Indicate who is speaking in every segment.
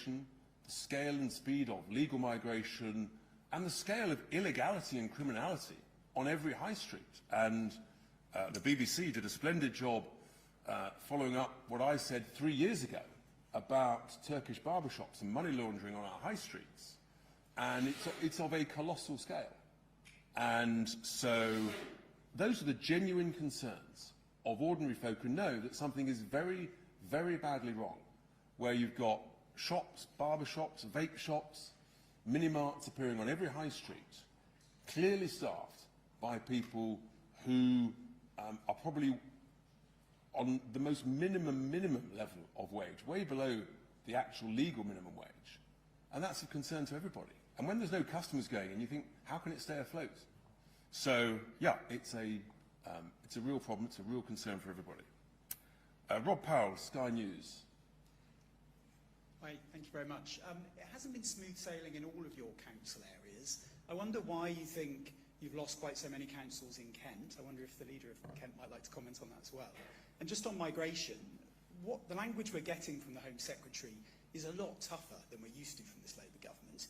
Speaker 1: migration, the scale and speed of legal migration, and the scale of illegality and criminality on every high street. And the BBC did a splendid job following up what I said 3 years ago about Turkish barbershops and money laundering on our high streets. And it's of a colossal scale. And so those are the genuine concerns of ordinary folk who know that something is very, very badly wrong, where you've got shops, barbershops, vape shops, mini-marts appearing on every high street, clearly staffed by people who are probably on the most minimum level of wage, way below the actual legal minimum wage. And that's of concern to everybody. And when there's no customers going in, you think, how can it stay afloat? So, yeah, it's a real problem. It's a real concern for everybody. Rob Powell, Sky News.
Speaker 2: Hi, thank you very much. It hasn't been smooth sailing in all of your council areas. I wonder why you think you've lost quite so many councils in Kent. I wonder if the leader of Kent might like to comment on that as well. And just on migration, what the language we're getting from the Home Secretary is a lot tougher than we're used to from this Labour government.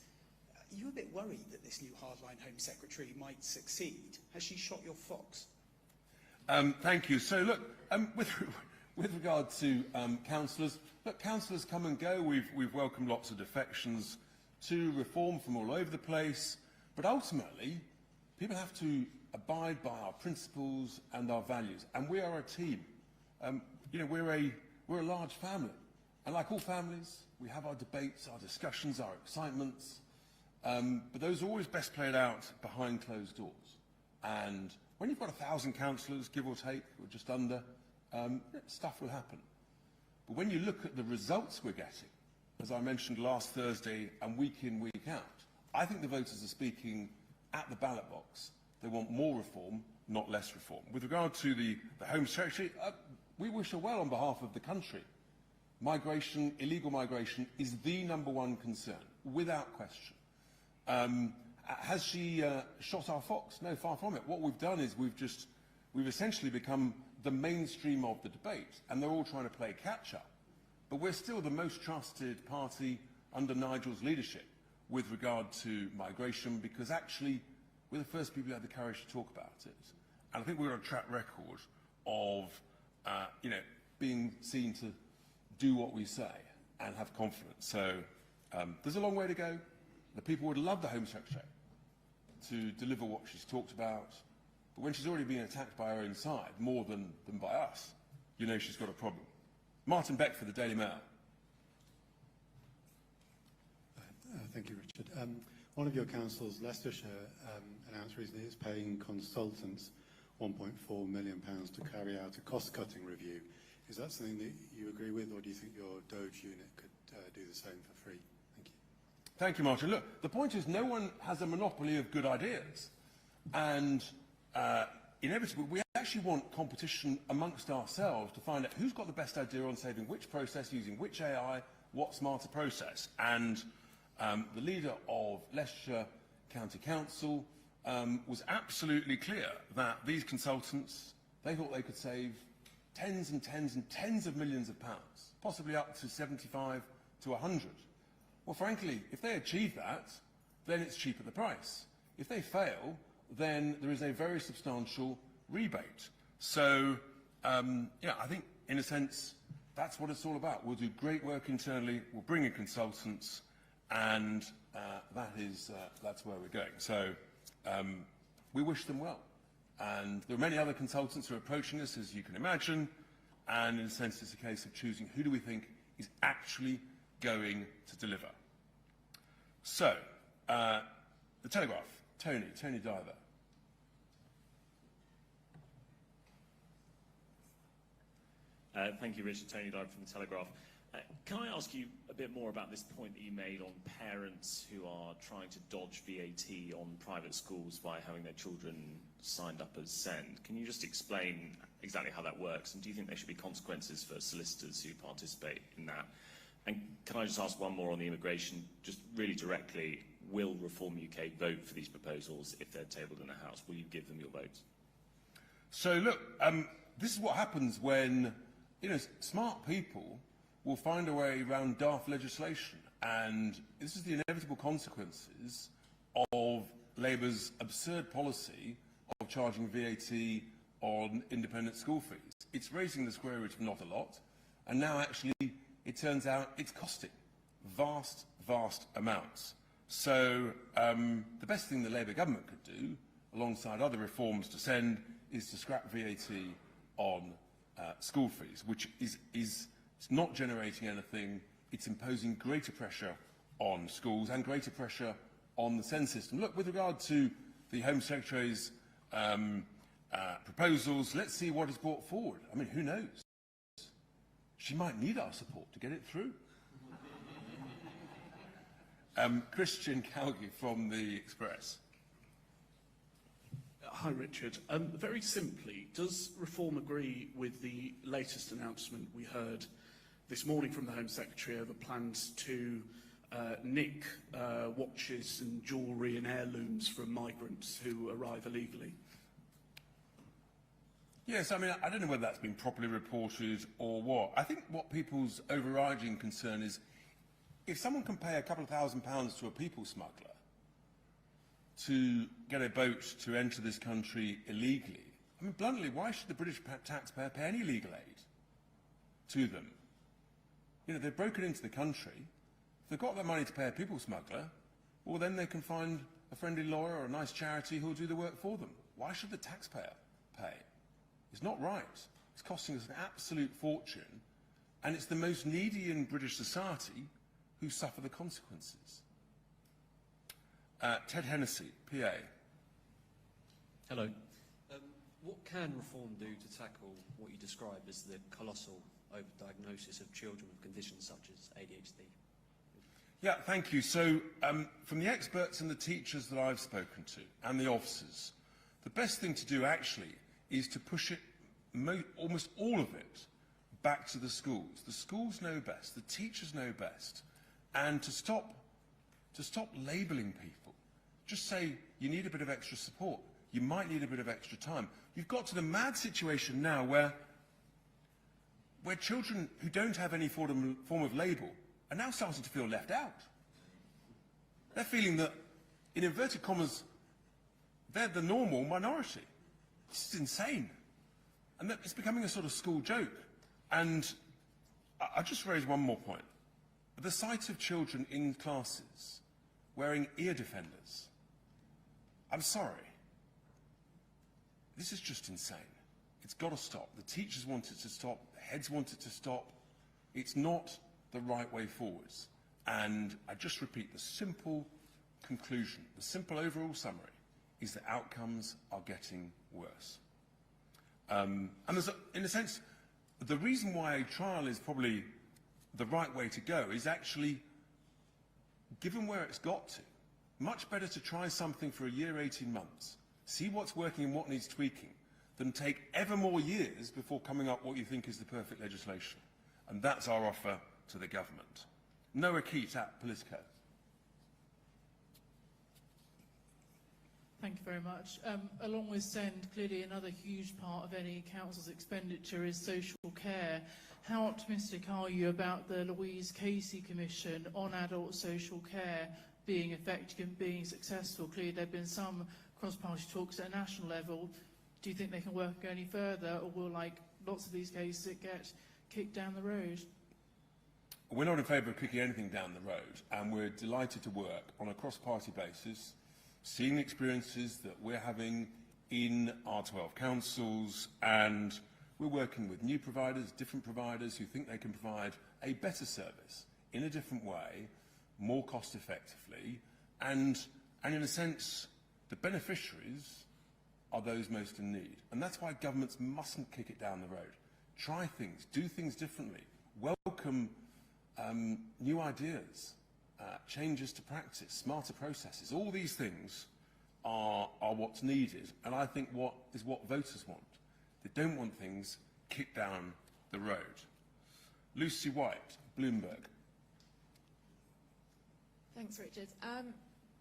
Speaker 2: Are you a bit worried that this new hardline Home Secretary might succeed? Has she shot your fox?
Speaker 1: Thank you. So look, with regard to councillors, look, councillors come and go. We've welcomed lots of defections to reform from all over the place. But ultimately, people have to abide by our principles and our values. And we are a team. You know, we're a large family. And like all families, we have our debates, our discussions, our excitements. But those are always best played out behind closed doors. And when you've got 1,000 councillors, give or take, or just under, stuff will happen. But when you look at the results we're getting, as I mentioned last Thursday and week in, week out, I think the voters are speaking at the ballot box. They want more reform, not less reform. With regard to the Home Secretary, we wish her well on behalf of the country. Migration, illegal migration, is the #1 concern, without question. Has she shot our fox? No, far from it. What we've done is we've essentially become the mainstream of the debate, and they're all trying to play catch-up. But we're still the most trusted party under Nigel's leadership with regard to migration, because actually we're the first people who had the courage to talk about it. And I think we've got a track record of, you know, being seen to do what we say and have confidence. So there's a long way to go. The people would love the Home Secretary to deliver what she's talked about. But when she's already been attacked by her own side, more than by us, you know she's got a problem. Martin Beck for the Daily Mail.
Speaker 3: Thank you, Richard. One of your councils, Leicestershire, announced recently it's paying consultants £1.4 million to carry out a cost-cutting review. Is that something that you agree with, or do you think your DOGE unit could do the same for free? Thank you.
Speaker 1: Thank you, Martin. Look, the point is no one has a monopoly of good ideas. And inevitably, we actually want competition amongst ourselves to find out who's got the best idea on saving which process, using which AI, what smarter process. And the leader of Leicestershire County Council was absolutely clear that these consultants, they thought they could save tens and tens and tens of millions of pounds, possibly up to 75 to 100. Well, frankly, if they achieve that, then it's cheap at the price. If they fail, then there is a very substantial rebate. So, yeah, I think, in a sense, that's what it's all about. We'll do great work internally, we'll bring in consultants, and that's where we're going. So, we wish them well. And there are many other consultants who are approaching us, as you can imagine, and in a sense it's a case of choosing who do we think is actually going to deliver. So, the Telegraph, Tony Diver.
Speaker 4: Thank you, Richard. Tony Dive from the Telegraph. Can I ask you a bit more about this point that you made on parents who are trying to dodge VAT on private schools by having their children signed up as SEND? Can you just explain exactly how that works? And do you think there should be consequences for solicitors who participate in that? And can I just ask one more on the immigration, just really directly, will Reform UK vote for these proposals if they're tabled in the House? Will you give them your votes?
Speaker 1: So look, this is what happens when, you know, smart people will find a way around daft legislation. And this is the inevitable consequences of Labour's absurd policy of charging VAT on independent school fees. It's raising the square root of not a lot, and now actually it turns out it's costing vast, vast amounts. So the best thing the Labour government could do, alongside other reforms to send, is to scrap VAT on school fees, which is it's not generating anything. It's imposing greater pressure on schools and greater pressure on the SEND system. Look, with regard to the Home Secretary's proposals, let's see what is brought forward. I mean, who knows? She might need our support to get it through. Christian Calgi from the Express.
Speaker 5: Hi, Richard. Very simply, does Reform agree with the latest announcement we heard this morning from the Home Secretary over plans to nick watches and jewellery and heirlooms from migrants who arrive illegally?
Speaker 1: Yes, I mean, I don't know whether that's been properly reported or what. I think what people's overriding concern is if someone can pay a couple of £1,000s to a people smuggler to get a boat to enter this country illegally, I mean, bluntly, why should the British taxpayer pay any legal aid to them? You know, they've broken into the country. If they've got the money to pay a people smuggler, well, then they can find a friendly lawyer or a nice charity who will do the work for them. Why should the taxpayer pay? It's not right. It's costing us an absolute fortune, and it's the most needy in British society who suffer the consequences. Ted Hennessy, PA.
Speaker 6: Hello. What can reform do to tackle what you describe as the colossal overdiagnosis of children with conditions such as ADHD?
Speaker 1: Yeah, thank you. So, from the experts and the teachers that I've spoken to, and the officers, the best thing to do actually is to push it, almost all of it, back to the schools. The schools know best, the teachers know best, and to stop labelling people. Just say, you need a bit of extra support. You might need a bit of extra time. You've got to the mad situation now where children who don't have any form of label are now starting to feel left out. They're feeling that, in inverted commas, they're the normal minority. This is insane. And that it's becoming a sort of school joke. And I'll just raise one more point. The sight of children in classes wearing ear defenders, I'm sorry. This is just insane. It's got to stop. The teachers want it to stop. The heads want it to stop. It's not the right way forwards. And I just repeat, the simple conclusion, the simple overall summary, is that outcomes are getting worse. And there's in a sense, the reason why a trial is probably the right way to go is actually, given where it's got to, much better to try something for a year, 18 months, see what's working and what needs tweaking, than take ever more years before coming up what you think is the perfect legislation. And that's our offer to the government. Noah Keat at Politico.
Speaker 7: Thank you very much. Along with SEND, clearly another huge part of any council's expenditure is social care. How optimistic are you about the Louise Casey Commission on adult social care being effective and being successful? Clearly there have been some cross-party talks at a national level. Do you think they can work and go any further, or will, like lots of these cases, it get kicked down the road?
Speaker 1: We're not in favour of kicking anything down the road, and we're delighted to work on a cross-party basis, seeing the experiences that we're having in our 12 councils, and we're working with new providers, different providers who think they can provide a better service in a different way, more cost effectively, and in a sense, the beneficiaries are those most in need. And that's why governments mustn't kick it down the road. Try things, do things differently, welcome new ideas, changes to practice, smarter processes. All these things are what's needed, and I think what voters want. They don't want things kicked down the road. Lucy White, Bloomberg.
Speaker 8: Thanks, Richard.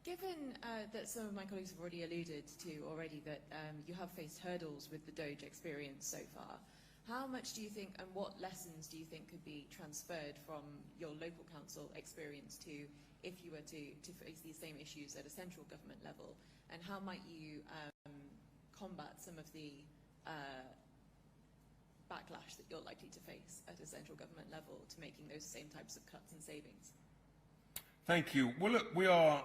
Speaker 8: Given that some of my colleagues have already alluded to that you have faced hurdles with the DOGE experience so far, how much do you think, and what lessons do you think could be transferred from your local council experience to if you were to face these same issues at a central government level? And how might you combat some of the backlash that you're likely to face at a central government level to making those same types of cuts and savings? Thank
Speaker 1: you. Well, look, we are,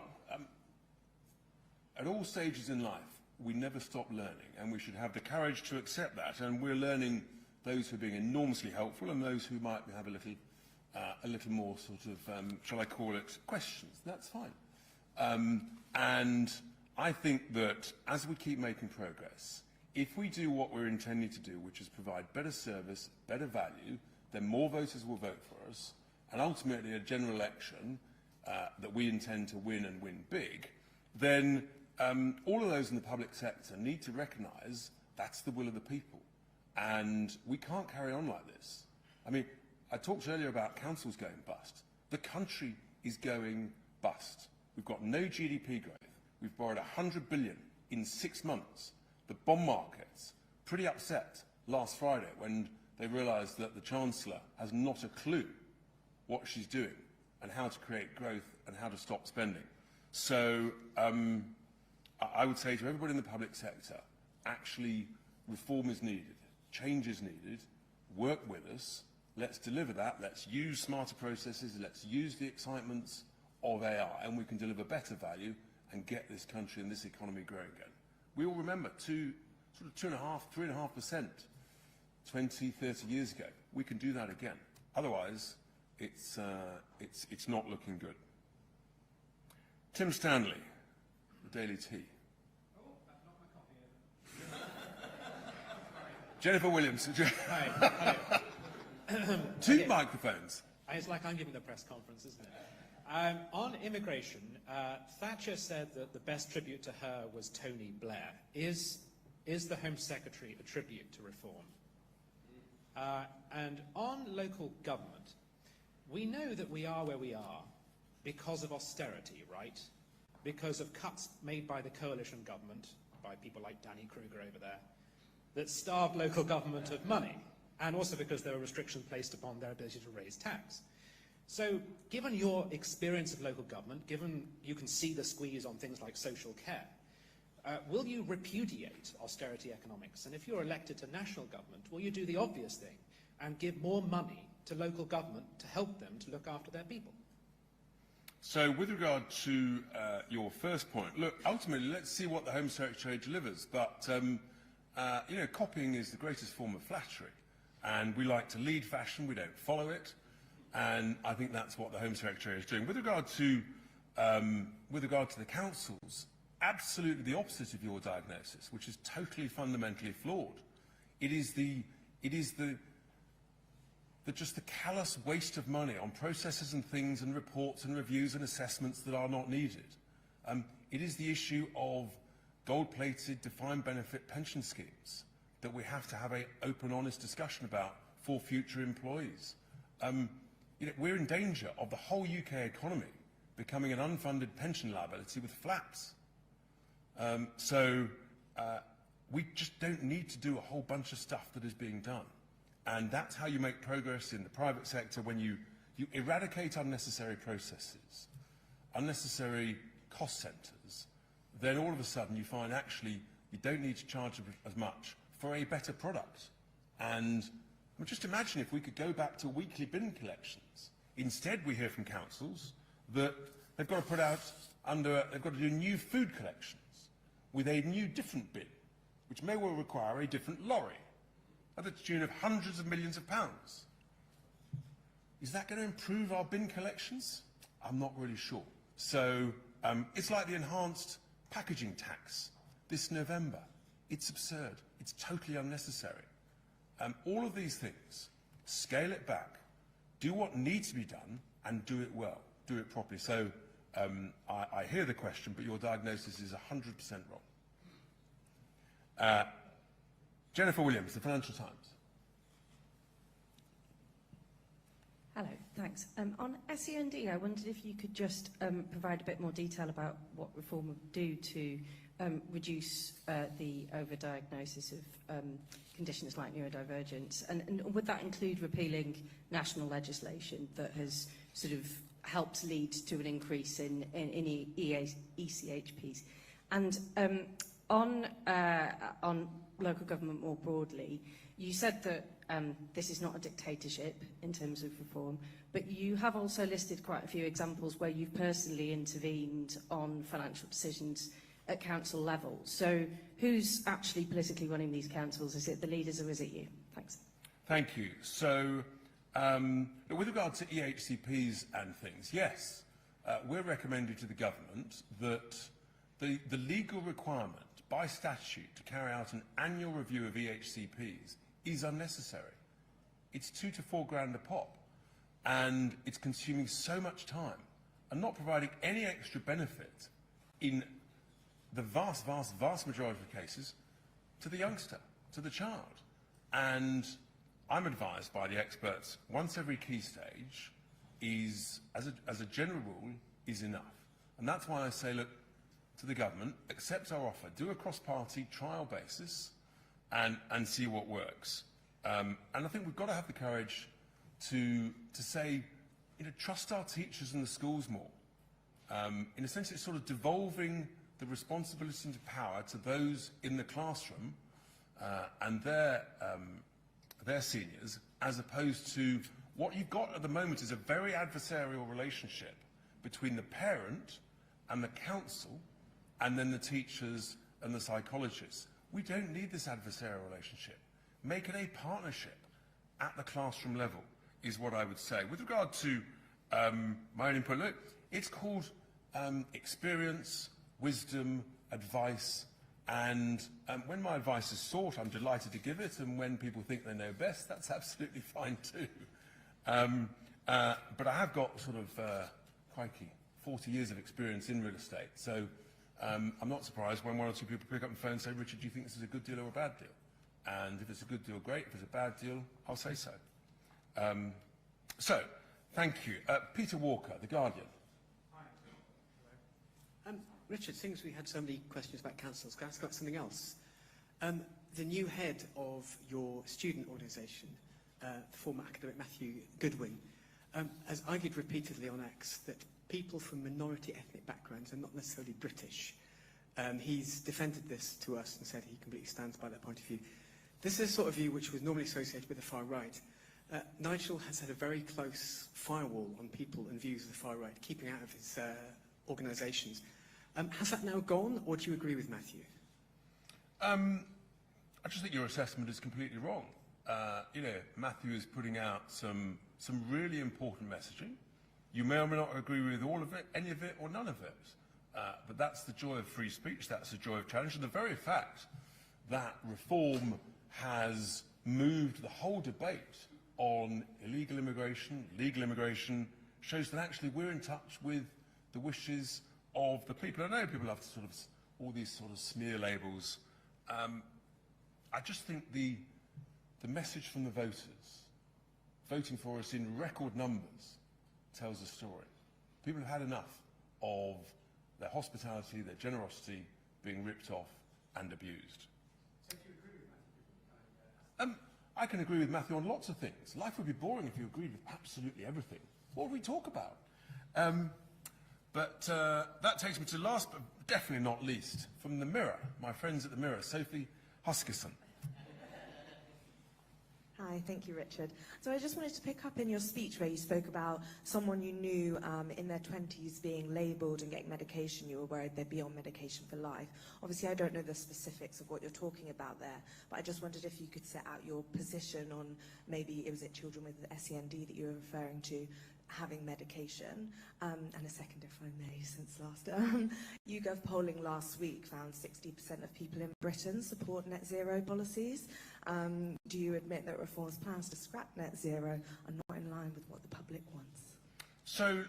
Speaker 1: at all stages in life, we never stop learning, and we should have the courage to accept that. And we're learning those who are being enormously helpful and those who might have a little more sort of, shall I call it, questions. That's fine. And I think that as we keep making progress, if we do what we're intending to do, which is provide better service, better value, then more voters will vote for us, and ultimately a general election that we intend to win and win big, then all of those in the public sector need to recognise that's the will of the people. And we can't carry on like this. I mean, I talked earlier about councils going bust. The country is going bust. We've got no GDP growth. We've borrowed 100 billion in 6 months. The bond market's pretty upset last Friday when they realised that the Chancellor has not a clue what she's doing and how to create growth and how to stop spending. So I would say to everybody in the public sector, actually reform is needed, change is needed, work with us, let's deliver that, let's use smarter processes, let's use the excitements of AI, and we can deliver better value and get this country and this economy growing again. We all remember 2.5%, 3.5% 20, 30 years ago. We can do that again. Otherwise, it's not looking good. Tim Stanley, the Daily Tea.
Speaker 9: Oh, that's not my copy.
Speaker 1: Jennifer Williams.
Speaker 9: Hi. Hello.
Speaker 1: Two microphones.
Speaker 9: It's like I'm giving the press conference, isn't it? On immigration, Thatcher said that the best tribute to her was Tony Blair. Is the Home Secretary a tribute to reform? And on local government, we know that we are where we are because of austerity, right? Because of cuts made by the coalition government, by people like Danny Kruger over there, that starved local government of money, and also because there were restrictions placed upon their ability to raise tax. So, given your experience of local government, given you can see the squeeze on things like social care, will you repudiate austerity economics? And if you're elected to national government, will you do the obvious thing and give more money to local government to help them to look after their people?
Speaker 1: So, with regard to your first point, look, ultimately, let's see what the Home Secretary delivers. But, you know, copying is the greatest form of flattery. And we like to lead fashion, we don't follow it. And I think that's what the Home Secretary is doing. With regard to the councils, absolutely the opposite of your diagnosis, which is totally fundamentally flawed. It is just the callous waste of money on processes and things and reports and reviews and assessments that are not needed. It is the issue of gold-plated defined benefit pension schemes that we have to have an open, honest discussion about for future employees. You know, we're in danger of the whole UK economy becoming an unfunded pension liability with flaps. We just don't need to do a whole bunch of stuff that is being done. And that's how you make progress in the private sector, when you eradicate unnecessary processes, unnecessary cost centres, then all of a sudden you find actually you don't need to charge as much for a better product. And just imagine if we could go back to weekly bin collections. Instead, we hear from councils that they've got to put out they've got to do new food collections with a new different bin, which may well require a different lorry, at the tune of hundreds of millions of pounds. Is that going to improve our bin collections? I'm not really sure. So it's like the enhanced packaging tax this November. It's absurd. It's totally unnecessary. All of these things, scale it back, do what needs to be done, and do it well, do it properly. So I hear the question, but your diagnosis is 100% wrong. Jennifer Williams, the Financial Times.
Speaker 10: Hello, thanks. On SEND, I wondered if you could just provide a bit more detail about what reform would do to reduce the overdiagnosis of conditions like neurodivergence? And would that include repealing national legislation that has sort of helped lead to an increase in ECHPs? And on local government more broadly, you said that this is not a dictatorship in terms of reform, but you have also listed quite a few examples where you've personally intervened on financial decisions at council level. So who's actually politically running these councils? Is it the leaders or is it you? Thanks.
Speaker 1: Thank you. So, with regard to EHCPs and things, yes, we're recommending to the government that the legal requirement by statute to carry out an annual review of EHCPs is unnecessary. It's $2 to $4 grand a pop, and it's consuming so much time and not providing any extra benefit in the vast majority of cases to the youngster, to the child. And I'm advised by the experts, once every key stage is, as a general rule, is enough. And that's why I say, look, to the government, accept our offer, do a cross-party trial basis and see what works. And I think we've got to have the courage to say, trust our teachers in the schools more. In a sense, it's sort of devolving the responsibility and power to those in the classroom and their seniors, as opposed to what you've got at the moment is a very adversarial relationship between the parent and the council and then the teachers and the psychologists. We don't need this adversarial relationship. Make it a partnership at the classroom level is what I would say. With regard to my own input, look, it's called experience, wisdom, advice, and when my advice is sought, I'm delighted to give it, and when people think they know best, that's absolutely fine too. But I have got sort of, crikey, 40 years of experience in real estate, so I'm not surprised when one or two people pick up the phone and say, Richard, do you think this is a good deal or a bad deal? And if it's a good deal, great. If it's a bad deal, I'll say so. So, thank you. Peter Walker, The Guardian.
Speaker 11: Richard, seeing as we had so many questions about councils, can I ask about something else? The new head of your student organisation, the former academic Matthew Goodwin, has argued repeatedly on X that people from minority ethnic backgrounds are not necessarily British. He's defended this to us and said he completely stands by that point of view. This is a sort of view which was normally associated with the far right. Nigel has had a very close firewall on people and views of the far right, keeping out of his organisations. Has that now gone, or do you agree with Matthew?
Speaker 1: I just think your assessment is completely wrong. Matthew is putting out some really important messaging. You may or may not agree with all of it, any of it, or none of it. But that's the joy of free speech, that's the joy of challenge. And the very fact that reform has moved the whole debate on illegal immigration, legal immigration, shows that actually we're in touch with the wishes of the people. I know people have sort of all these sort of smear labels. I just think the message from the voters, voting for us in record numbers, tells a story. People have had enough of their hospitality, their generosity being ripped off and abused.
Speaker 11: So do you agree with Matthew?
Speaker 1: I can agree with Matthew on lots of things. Life would be boring if you agreed with absolutely everything. What would we talk about? But that takes me to last, but definitely not least, from the Mirror, my friends at the Mirror, Sophie Huskisson.
Speaker 12: Hi, thank you, Richard. So I just wanted to pick up in your speech where you spoke about someone you knew in their 20s being labelled and getting medication. You were worried they'd be on medication for life. Obviously, I don't know the specifics of what you're talking about there, but I just wondered if you could set out your position on maybe, was it children with SEND that you were referring to, having medication. And a second, if I may, since last. YouGov polling last week found 60% of people in Britain support net zero policies. Do you admit that reform's plans to scrap net zero are not in line with what the public wants?
Speaker 1: So,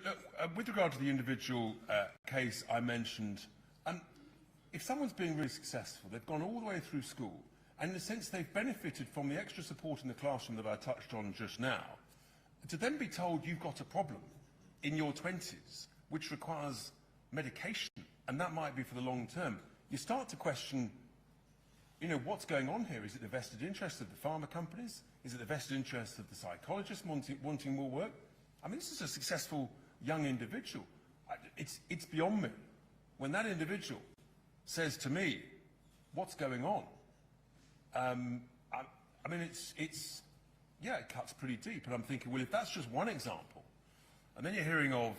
Speaker 1: with regard to the individual case I mentioned, if someone's being really successful, they've gone all the way through school, and in a sense they've benefited from the extra support in the classroom that I touched on just now, to then be told you've got a problem in your 20s, which requires medication, and that might be for the long term, you start to question, what's going on here? Is it the vested interest of the pharma companies? Is it the vested interest of the psychologists wanting more work? I mean, this is a successful young individual. It's beyond me. When that individual says to me, what's going on? I mean, it cuts pretty deep. And I'm thinking, well, if that's just one example, and then you're hearing of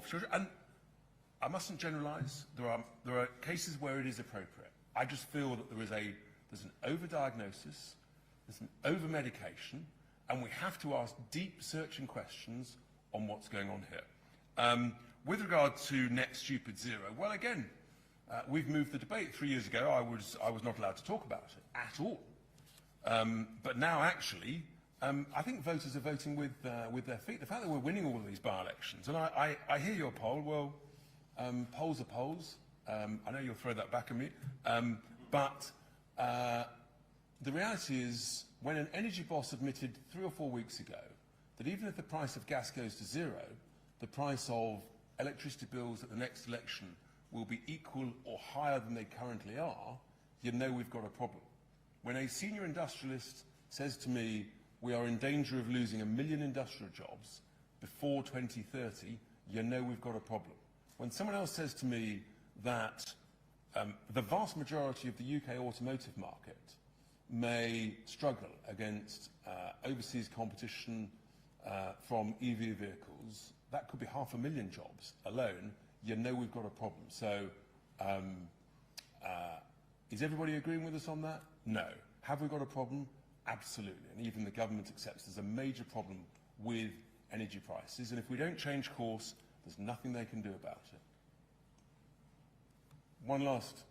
Speaker 1: children, and I mustn't generalize. There are cases where it is appropriate. I just feel that there's an overdiagnosis, there's an over-medication, and we have to ask deep, searching questions on what's going on here. With regard to net stupid zero, well, again, we've moved the debate. 3 years ago, I was not allowed to talk about it at all. But now, actually, I think voters are voting with their feet. The fact that we're winning all of these by-elections, and I hear your poll. Well, polls are polls. I know you'll throw that back at me. But the reality is, when an energy boss admitted 3 or 4 weeks ago that even if the price of gas goes to zero, the price of electricity bills at the next election will be equal or higher than they currently are, you know we've got a problem. When a senior industrialist says to me, we are in danger of losing 1 million industrial jobs before 2030, you know we've got a problem. When someone else says to me that the vast majority of the UK automotive market may struggle against overseas competition from EV vehicles, that could be 500,000 jobs alone, you know we've got a problem. So is everybody agreeing with us on that? No. Have we got a problem? Absolutely. And even the government accepts there's a major problem with energy prices. And if we don't change course, there's nothing they can do about it. One last.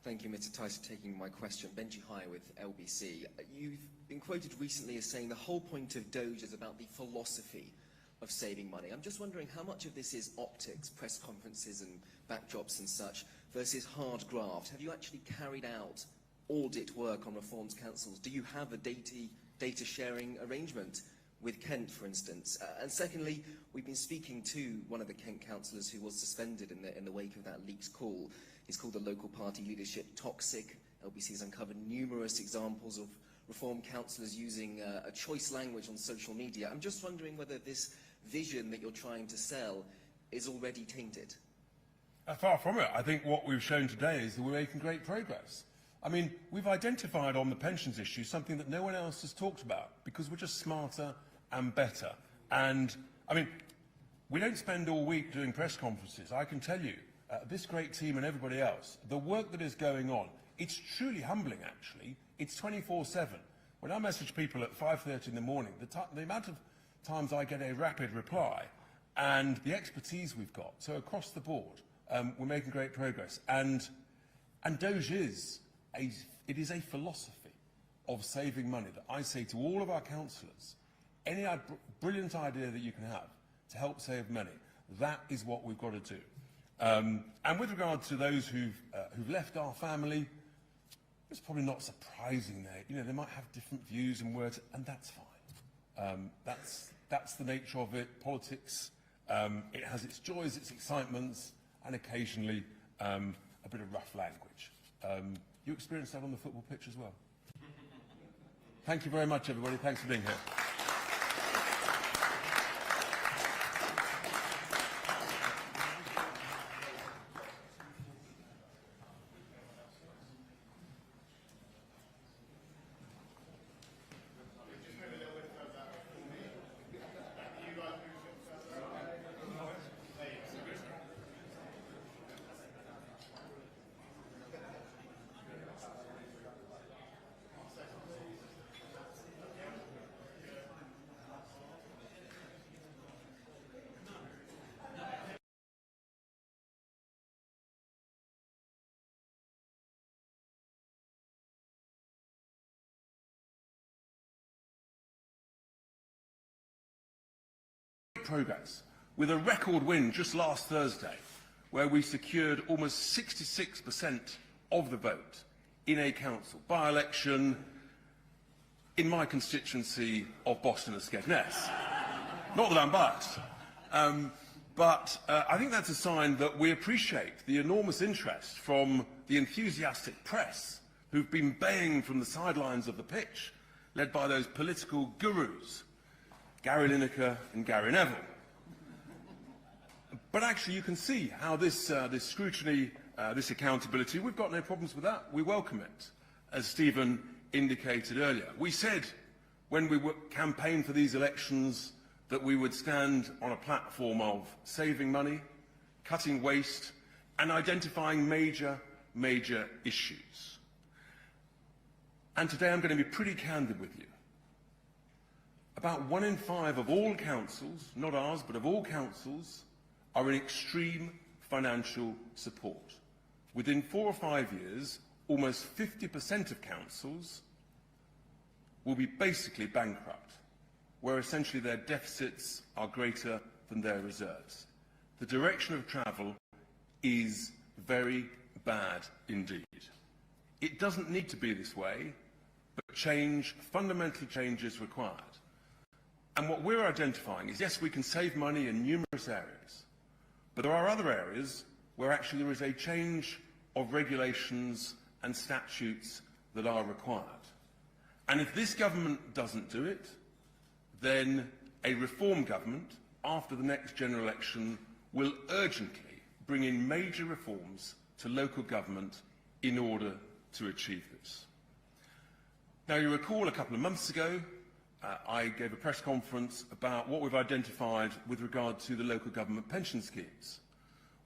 Speaker 13: Thank you, Mr. Tice, for taking my question. Benji High with LBC. You've been quoted recently as saying the whole point of DOGE is about the philosophy of saving money. I'm just wondering how much of this is optics, press conferences and backdrops and such, versus hard graft. Have you actually carried out audit work on reforms councils? Do you have a data sharing arrangement with Kent, for instance? And secondly, we've been speaking to one of the Kent councillors who was suspended in the wake of that leaked call. He's called the local party leadership toxic. LBC has uncovered numerous examples of reform councillors using a choice language on social media. I'm just wondering whether this vision that you're trying to sell is already tainted.
Speaker 1: Far from it. I think what we've shown today is that we're making great progress. I mean, we've identified on the pensions issue something that no one else has talked about because we're just smarter and better. And, I mean, we don't spend all week doing press conferences. I can tell you, this great team and everybody else, the work that is going on, it's truly humbling, actually. It's 24/7. When I message people at 5:30 in the morning, the amount of times I get a rapid reply and the expertise we've got, so across the board, we're making great progress. And DOGE is a philosophy of saving money that I say to all of our councillors, any brilliant idea that you can have to help save money, that is what we've got to do. And with regard to those who've left our family, it's probably not surprising they might have different views and words, and that's fine. That's the nature of it. Politics, it has its joys, its excitements, and occasionally a bit of rough language. You experienced that on the football pitch as well. Thank you very much, everybody. Thanks for being here. Progress, with a record win just last Thursday, where we secured almost 66% of the vote in a council by-election in my constituency of Boston and Skegness. Not that I'm biased. But I think that's a sign that we appreciate the enormous interest from the enthusiastic press who've been baying from the sidelines of the pitch, led by those political gurus, Gary Lineker and Gary Neville. But actually, you can see how this scrutiny, this accountability, we've got no problems with that. We welcome it, as Stephen indicated earlier. We said when we campaigned for these elections that we would stand on a platform of saving money, cutting waste, and identifying major issues. And today I'm going to be pretty candid with you. About 1 in 5 of all councils, not ours, but of all councils, are in extreme financial support. Within 4 or 5 years, almost 50% of councils will be basically bankrupt, where essentially their deficits are greater than their reserves. The direction of travel is very bad indeed. It doesn't need to be this way, but fundamental change is required. And what we're identifying is, yes, we can save money in numerous areas, but there are other areas where actually there is a change of regulations and statutes that are required. And if this government doesn't do it, then a reform government, after the next general election, will urgently bring in major reforms to local government in order to achieve this. Now, you recall a couple of months ago, I gave a press conference about what we've identified with regard to the local government pension schemes,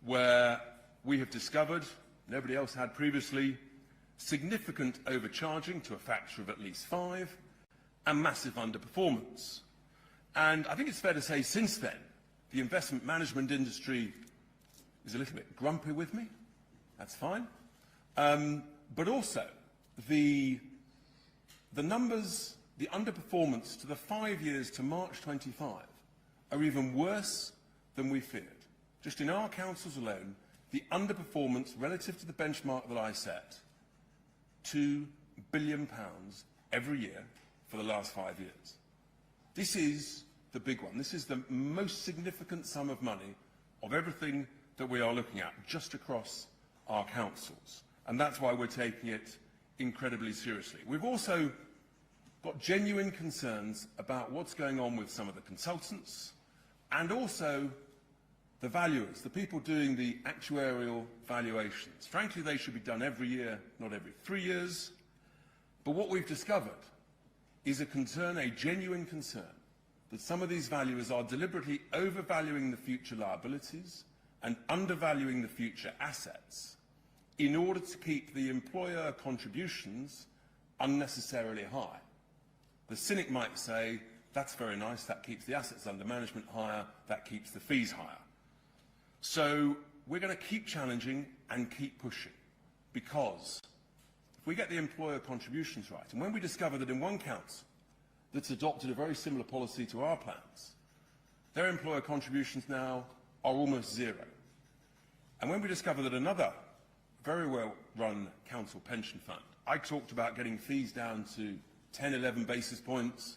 Speaker 1: where we have discovered, nobody else had previously, significant overcharging to a factor of at least 5 and massive underperformance. And I think it's fair to say since then, the investment management industry is a little bit grumpy with me. That's fine. But also, the numbers, the underperformance to the 5 years to March 25 are even worse than we feared. Just in our councils alone, the underperformance relative to the benchmark that I set, £2 billion every year for the last 5 years. This is the big one. This is the most significant sum of money of everything that we are looking at just across our councils. And that's why we're taking it incredibly seriously. We've also got genuine concerns about what's going on with some of the consultants and also the valuers, the people doing the actuarial valuations. Frankly, they should be done every year, not every 3 years. But what we've discovered is a concern, a genuine concern, that some of these valuers are deliberately overvaluing the future liabilities and undervaluing the future assets in order to keep the employer contributions unnecessarily high. The cynic might say, that's very nice, that keeps the assets under management higher, that keeps the fees higher. So we're going to keep challenging and keep pushing, because if we get the employer contributions right, and when we discover that in one council that's adopted a very similar policy to our plans, their employer contributions now are almost zero. And when we discover that another very well-run council pension fund, I talked about getting fees down to 10, 11 basis points,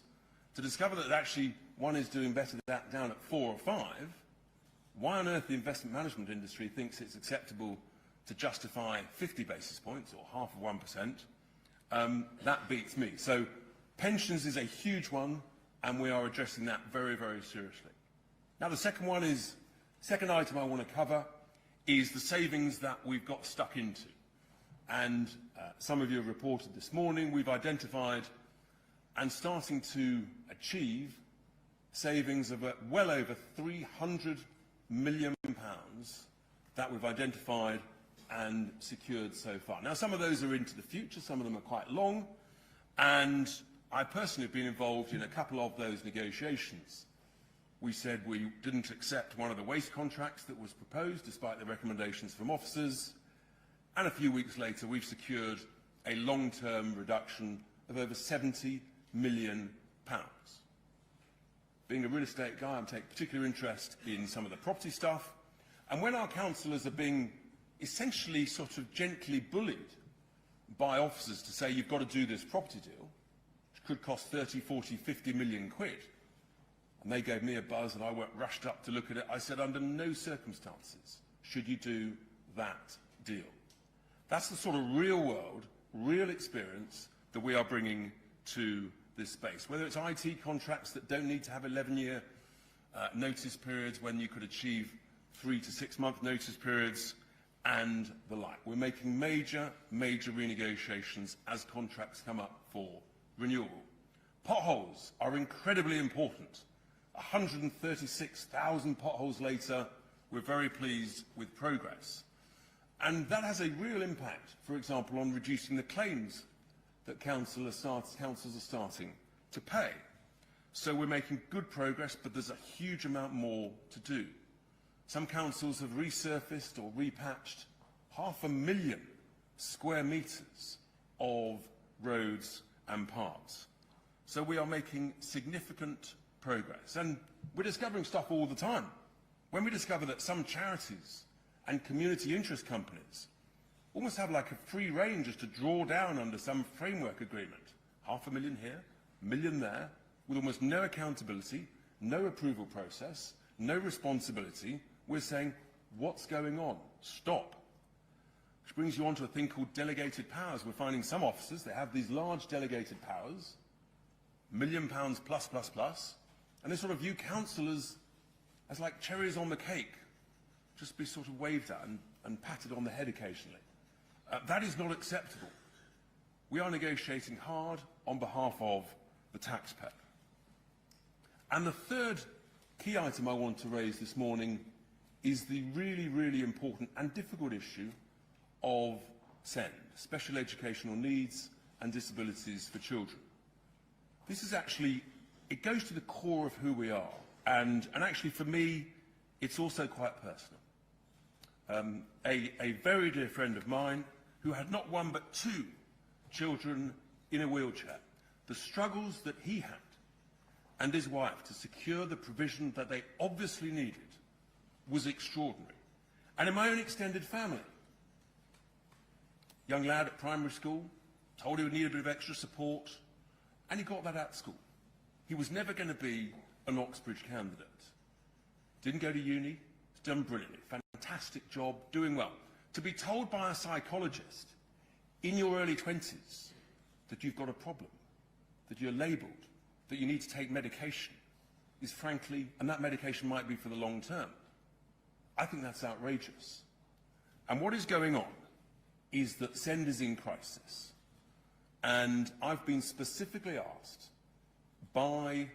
Speaker 1: to discover that actually one is doing better than that down at 4 or 5, why on earth the investment management industry thinks it's acceptable to justify 50 basis points or half of 1%, that beats me. So pensions is a huge one, and we are addressing that very, very seriously. Now, the second item I want to cover is the savings that we've got stuck into. And some of you have reported this morning, we've identified and starting to achieve savings of well over £300 million that we've identified and secured so far. Now, some of those are into the future, some of them are quite long, and I personally have been involved in a couple of those negotiations. We said we didn't accept one of the waste contracts that was proposed, despite the recommendations from officers, and a few weeks later we've secured a long-term reduction of over £70 million. Being a real estate guy, I'm taking particular interest in some of the property stuff, and when our councillors are being essentially sort of gently bullied by officers to say you've got to do this property deal, which could cost 30, 40, 50 million quid, And they gave me a buzz, and I went rushed up to look at it. I said, under no circumstances should you do that deal. That's the sort of real world, real experience that we are bringing to this space. Whether it's IT contracts that don't need to have 11-year notice periods when you could achieve 3 to 6 month notice periods, and the like. We're making major renegotiations as contracts come up for renewal. Potholes are incredibly important. 136,000 potholes later, we're very pleased with progress. And that has a real impact, for example, on reducing the claims that councils are starting to pay. So we're making good progress, but there's a huge amount more to do. Some councils have resurfaced or repatched 500,000 square metres of roads and parks. So we are making significant progress. And we're discovering stuff all the time. When we discover that some charities and community interest companies almost have like a free range as to draw down under some framework agreement, 500,000 here, 1 million there, with almost no accountability, no approval process, no responsibility, we're saying, what's going on? Stop. Which brings you on to a thing called delegated powers. We're finding some officers, they have these large delegated powers, £1 million plus, and they sort of view councillors as like cherries on the cake, just be sort of waved at and patted on the head occasionally. That is not acceptable. We are negotiating hard on behalf of the taxpayer. And the third key item I want to raise this morning is the really important and difficult issue of SEND, special educational needs and disabilities for children. This is actually, it goes to the core of who we are, and actually for me, it's also quite personal. A very dear friend of mine who had not one but 2 children in a wheelchair, the struggles that he had and his wife to secure the provision that they obviously needed was extraordinary. And in my own extended family, young lad at primary school, told he would need a bit of extra support, and he got that at school. He was never going to be an Oxbridge candidate. Didn't go to uni, he's done brilliantly, fantastic job, doing well. To be told by a psychologist in your early 20s that you've got a problem, that you're labelled, that you need to take medication, is frankly, and that medication might be for the long term. I think that's outrageous. And what is going on is that SEND is in crisis. And I've been specifically asked by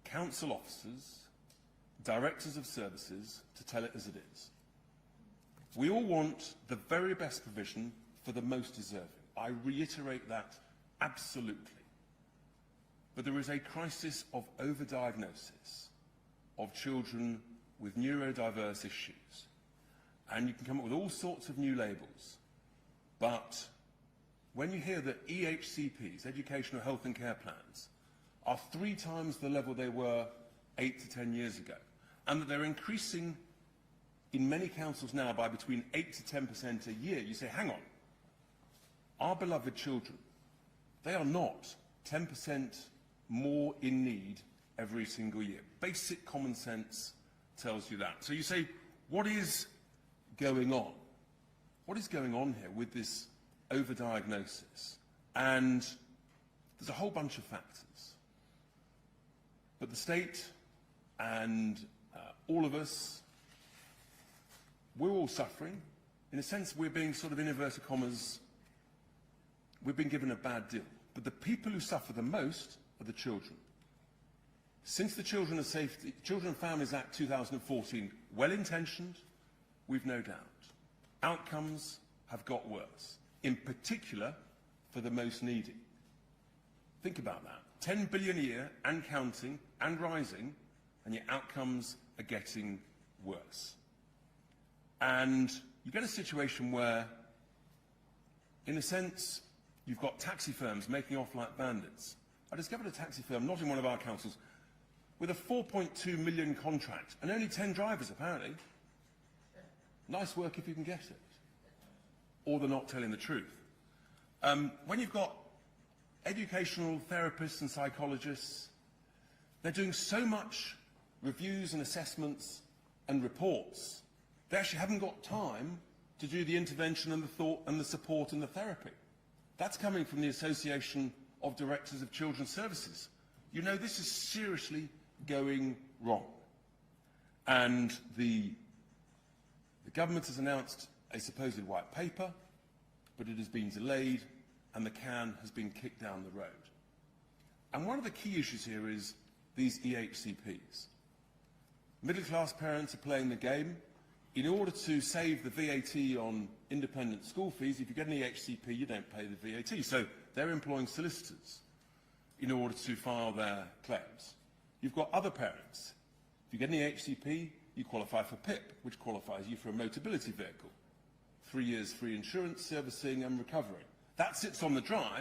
Speaker 1: council officers, directors of services, to tell it as it is. We all want the very best provision for the most deserving. I reiterate that absolutely. But there is a crisis of overdiagnosis of children with neurodiverse issues. And you can come up with all sorts of new labels. But when you hear that EHCPs, educational health and care plans, are 3 times the level they were 8 to 10 years ago, and that they're increasing in many councils now by between 8 to 10% a year, you say, hang on, our beloved children, they are not 10% more in need every single year. Basic common sense tells you that. So you say, what is going on? What is going on here with this overdiagnosis? And there's a whole bunch of factors. But the state and all of us, we're all suffering. In a sense, we're being sort of, in inverted commas, we've been given a bad deal. But the people who suffer the most are the children. Since the Children and Families Act 2014, well-intentioned, we've no doubt, outcomes have got worse, in particular for the most needy. Think about that. 10 billion a year and counting and rising, and your outcomes are getting worse. And you get a situation where, in a sense, you've got taxi firms making off like bandits. I discovered a taxi firm, not in one of our councils, with a 4.2 million contract and only 10 drivers, apparently. Nice work if you can get it. Or they're not telling the truth. When you've got educational therapists and psychologists, they're doing so much reviews and assessments and reports. They actually haven't got time to do the intervention and the thought and the support and the therapy. That's coming from the Association of Directors of Children's Services. You know, this is seriously going wrong. And the government has announced a supposed white paper, but it has been delayed and the can has been kicked down the road. And one of the key issues here is these EHCPs. Middle-class parents are playing the game. In order to save the VAT on independent school fees, if you get an EHCP, you don't pay the VAT. So they're employing solicitors in order to file their claims. You've got other parents. If you get an EHCP, you qualify for PIP, which qualifies you for a motability vehicle. 3 years free insurance, servicing and recovery. That sits on the drive.